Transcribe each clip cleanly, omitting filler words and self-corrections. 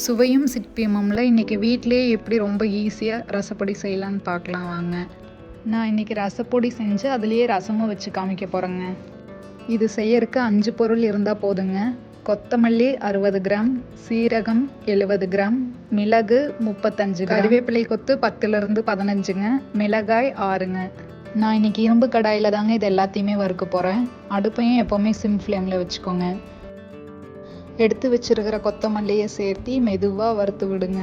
சுவையும் சிற்பியமும்ல இன்றைக்கி வீட்டிலேயே எப்படி ரொம்ப ஈஸியாக ரசப்பொடி செய்யலான்னு பார்க்கலாம் வாங்க. நான் இன்றைக்கி ரசப்பொடி செஞ்சு அதுலேயே ரசமும் வச்சு காமிக்க போகிறேங்க. இது செய்யறதுக்கு 5 பொருள் இருந்தால் போதுங்க. கொத்தமல்லி 60 கிராம், சீரகம் 70 கிராம், மிளகு 35 கிராம், கறிவேப்பிலை கொத்து 10லேருந்து 15ங்க, மிளகாய் 6ங்க. நான் இன்றைக்கி இரும்பு கடாயில் தாங்க இது எல்லாத்தையுமே வறுக்க போகிறேன். அடுப்பையும் எப்போவுமே சிம் ஃப்ளேமில் வச்சுக்கோங்க. எடுத்து வச்சிருக்கிற கொத்தமல்லியை சேர்த்து மெதுவாக வறுத்து விடுங்க.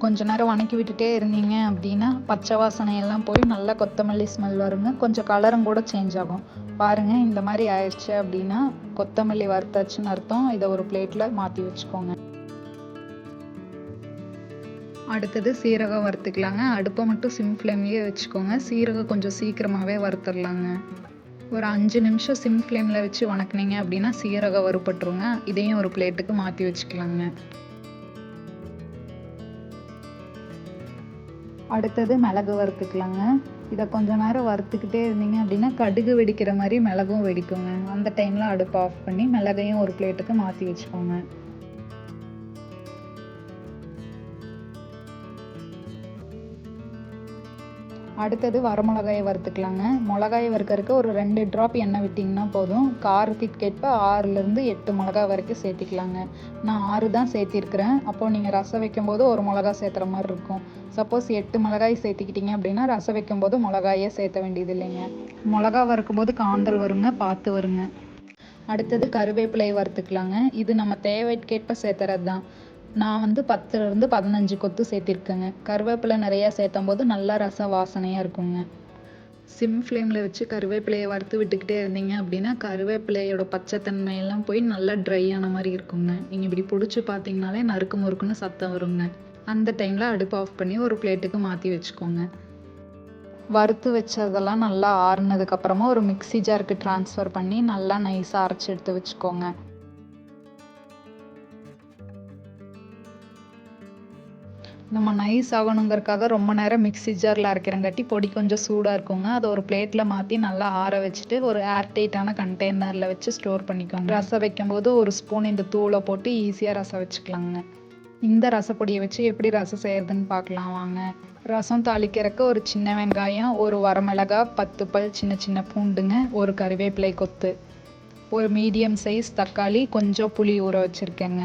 கொஞ்ச நேரம் வணக்கி விட்டுட்டே இருந்தீங்க அப்படின்னா பச்சை வாசனையெல்லாம் போய் நல்லா கொத்தமல்லி ஸ்மெல் வருங்க. கொஞ்சம் கலரும் கூட சேஞ்ச் ஆகும். பாருங்கள், இந்த மாதிரி ஆயிடுச்சு அப்படின்னா கொத்தமல்லி வறுத்தாச்சுன்னு அர்த்தம். இதை ஒரு பிளேட்டில் மாற்றி வச்சுக்கோங்க. அடுத்தது சீரகம் வறுத்துக்கலாங்க. அடுப்பை மட்டும் சிம் ஃப்ளேம்லேயே வச்சுக்கோங்க. சீரகம் கொஞ்சம் சீக்கிரமாகவே வறுத்துடலாங்க. ஒரு 5 நிமிஷம் சிம் ஃப்ளேமில் வச்சு வணக்குனீங்க அப்படின்னா சீரகம் வறுபட்டுருங்க. இதையும் ஒரு பிளேட்டுக்கு மாற்றி வச்சுக்கலாங்க. அடுத்தது மிளகு வறுத்துக்கலாங்க. இதை கொஞ்ச நேரம் வறுத்துக்கிட்டே இருந்தீங்க அப்படின்னா கடுகு வெடிக்கிற மாதிரி மிளகும் வெடிக்குங்க. அந்த டைமில் அடுப்பு ஆஃப் பண்ணி மிளகையும் ஒரு பிளேட்டுக்கு மாற்றி வச்சுக்கோங்க. அடுத்தது வரமிளகாயை வறுத்துக்கலாங்க. மிளகாயை வறுக்கிறதுக்கு ஒரு 2 ட்ராப் எண்ணெய் விட்டிங்கன்னா போதும். காரத்துக்கேற்ப 6லேருந்து 8 மிளகாய் வரைக்கும் சேர்த்திக்கலாங்க. நான் 6 தான் சேர்த்திருக்கிறேன். அப்போது நீங்கள் ரசம் வைக்கும்போது ஒரு மிளகாய் சேர்த்துற மாதிரி இருக்கும். சப்போஸ் 8 மிளகாய் சேர்த்திக்கிட்டிங்க அப்படின்னா ரசம் வைக்கும்போது மிளகாயே சேர்த்த வேண்டியது இல்லைங்க. மிளகாய் வறுக்கும்போது காந்தல் வருங்க, பார்த்து வருங்க. அடுத்தது கருவேப்பிலை வறுத்துக்கலாங்க. இது நம்ம தேவைக்கேற்ப சேர்த்துறது தான். நான் 10லேருந்து 15 கொத்து சேர்த்திருக்கேங்க. கருவேப்பிலை நிறையா சேர்த்தும் போது நல்லா ரசம் வாசனையாக இருக்குங்க. சிம் ஃப்ளேமில் வச்சு கருவேப்பிலையை வறுத்து விட்டுக்கிட்டே இருந்தீங்க அப்படின்னா கருவேப்பிலையோட பச்சைத்தன்மையெல்லாம் போய் நல்லா ட்ரை ஆன மாதிரி இருக்குங்க. நீங்கள் இப்படி பிடிச்சி பார்த்தீங்கனாலே நறுக்கு முறுக்குன்னு சத்தம் வருங்க. அந்த டைமில் அடுப்பு ஆஃப் பண்ணி ஒரு பிளேட்டுக்கு மாற்றி வச்சுக்கோங்க. வறுத்து வச்சதெல்லாம் நல்லா ஆறுனதுக்கப்புறமா ஒரு மிக்ஸி ஜாருக்கு ட்ரான்ஸ்ஃபர் பண்ணி நல்லா நைஸாக அரைச்சி எடுத்து வச்சுக்கோங்க. நம்ம நைஸ் ஆகணுங்கிறதுக்காக ரொம்ப நேரம் மிக்ஸி ஜாரில் அரைக்கிறங்காட்டி பொடி கொஞ்சம் சூடாக இருக்குங்க. அதை ஒரு பிளேட்டில் மாற்றி நல்லா ஆற வச்சுட்டு ஒரு ஏர்டைட்டான கண்டெய்னரில் வச்சு ஸ்டோர் பண்ணிக்கோங்க. ரசம் வைக்கும்போது ஒரு ஸ்பூன் இந்த தூளை போட்டு ஈஸியாக ரசம் வச்சுக்கலாங்க. இந்த ரசப்பொடியை வச்சு எப்படி ரசம் செய்கிறதுன்னு பார்க்கலாம் வாங்க. ரசம் தாளிக்கிறதுக்கு ஒரு சின்ன வெங்காயம், ஒரு வரமிளகாய், 10 பல் சின்ன சின்ன பூண்டுங்க, ஒரு கறிவேப்பிலை கொத்து, ஒரு மீடியம் சைஸ் தக்காளி, கொஞ்சம் புளி ஊற வச்சுருக்கேங்க.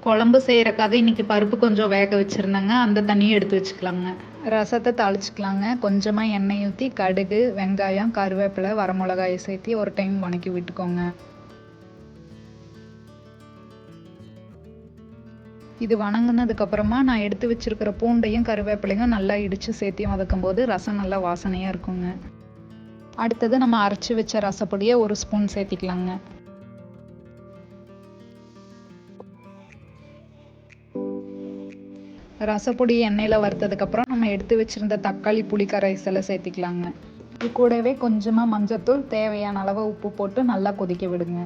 குழம்பு செய்கிறக்காக இன்றைக்கி பருப்பு கொஞ்சம் வேக வச்சுருந்தேங்க. அந்த தண்ணியை எடுத்து வச்சுக்கலாங்க. ரசத்தை தாளிச்சிக்கலாங்க. கொஞ்சமாக எண்ணெய் ஊற்றி கடுகு, வெங்காயம், கருவேப்பிலை, வரமிளகாயை சேர்த்து ஒரு டைம் வணக்கி விட்டுக்கோங்க. இது வணங்கினதுக்கப்புறமா நான் எடுத்து வச்சுருக்கிற பூண்டையும் கருவேப்பிலையும் நல்லா இடித்து சேர்த்தியும் வதக்கும்போது ரசம் நல்லா வாசனையாக இருக்குங்க. அடுத்தது நம்ம அரைச்சி வச்ச ரசப்பொடியை ஒரு ஸ்பூன் சேர்த்திக்கலாங்க. ரசப்பொடி எண்ணெயில் வறுத்ததுக்கப்புறம் நம்ம எடுத்து வச்சுருந்த தக்காளி புளி கரைசலை சேர்த்திக்கலாங்க. இது கூடவே கொஞ்சமாக மஞ்சத்தூள், தேவையான அளவு உப்பு போட்டு நல்லா கொதிக்க விடுங்க.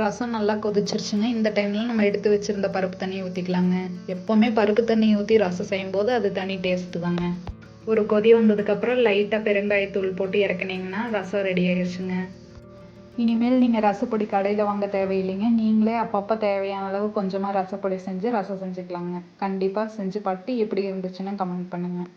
ரசம் நல்லா கொதிச்சிருச்சுங்க. இந்த டைமில் நம்ம எடுத்து வச்சுருந்த பருப்பு தண்ணியை ஊற்றிக்கலாங்க. எப்போவுமே பருப்பு தண்ணி ஊற்றி ரசம் செய்யும்போது அது தனி டேஸ்ட்டு தாங்க. ஒரு கொதி வந்ததுக்கப்புறம் லைட்டாக பெருங்காயத்தூள் போட்டு இறக்குனீங்கன்னா ரசம் ரெடி ஆகிடுச்சுங்க. இனிமேல் நீங்கள் ரசப்பொடி கடையில் வாங்க தேவையில்லைங்க. நீங்களே அப்பப்போ தேவையான அளவு கொஞ்சமாக ரசப்பொடி செஞ்சு ரசம் செஞ்சுக்கலாங்க. கண்டிப்பாக செஞ்சு பார்த்து எப்படி இருந்துச்சுன்னு கமெண்ட் பண்ணுங்கள்.